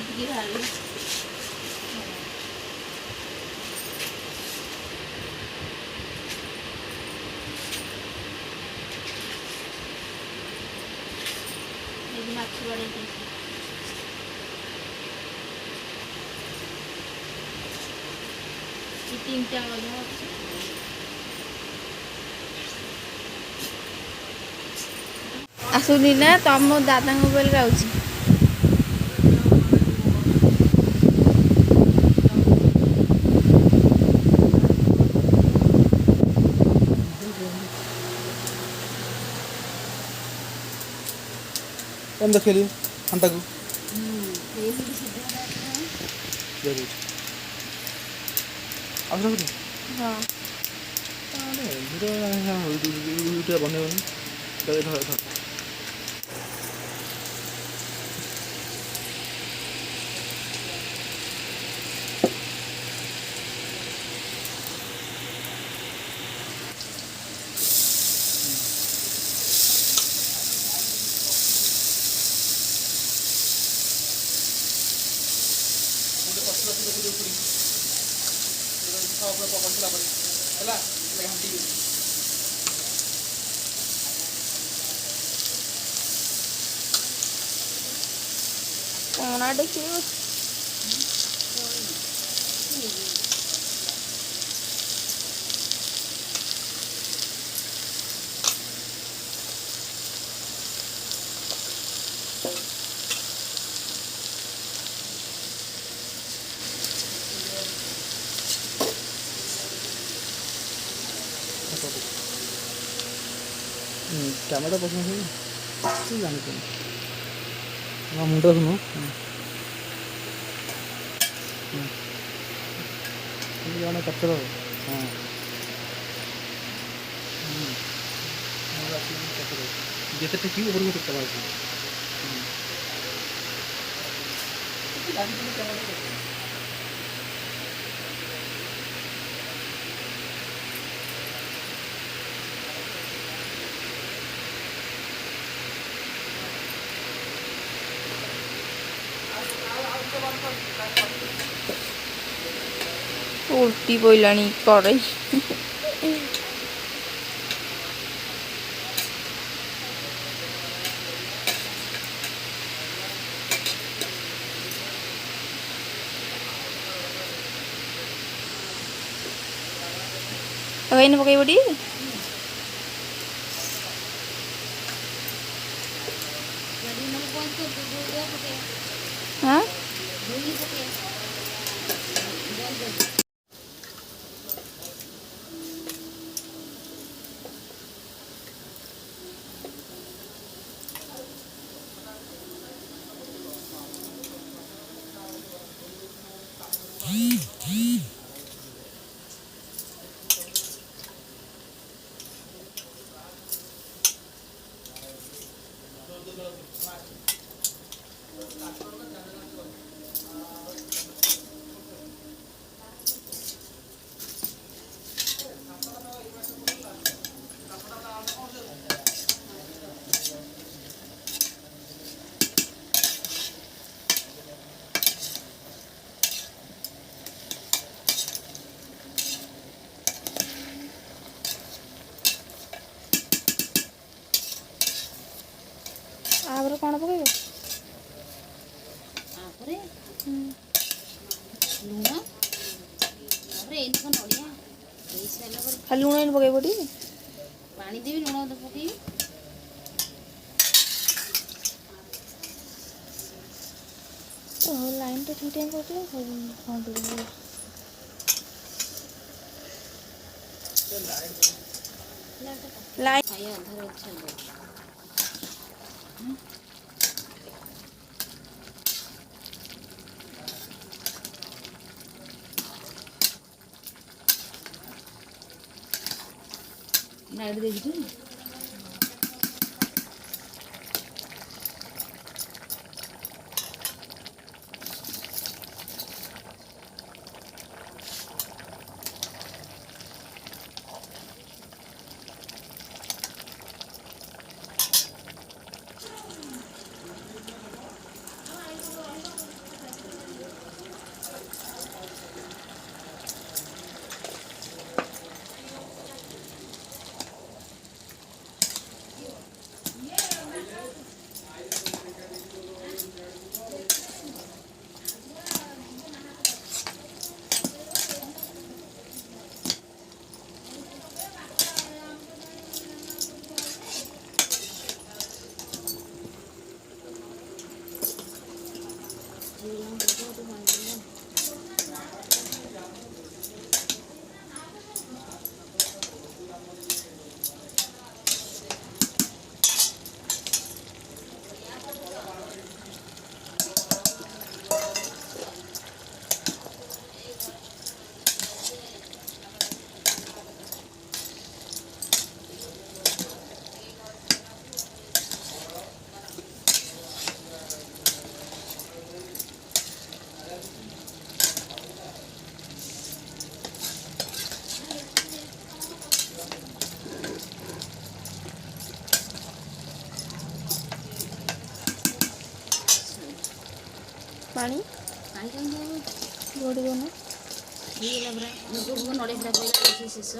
ଫୁଟିକି ବାହାରିବ। ଏଠି ମାଛ ବାଡ଼େଇକି ଏ ତିନିଟା ମଧ୍ୟ ଅଛି। ଆସୁନି ନା ତମ ଦାଦାଙ୍କ ମୋବାଇଲ ଗାଉଛି। कौन देखली हंता को आउरा को हाँ ताने वीडियो बनेबनी धर धर धर कौन देखिए कैमरा पसंद है जानी तुम मुंडा सुनो जाना कचरा हाँ जिते टेकी ऊपर को टेकता है उल्टी पड़लानी कड़ई पकईन पकईब टी हाँ आपर कौन पकईब लुण खाली लुण इन पकईब टी पानी देवी लुण पकई लाइन तो ठीक टाइम करते लाइन खाया अंधार अच्छा लाइट देखी ପାଣି ପାଣି କେମିତି ଘୋଡ଼ି ଦେଉନ। ହେଇଗଲା ପୁରା ନଡ଼ିଆ ପୁରା ପଡ଼ିଲା ଶେଷ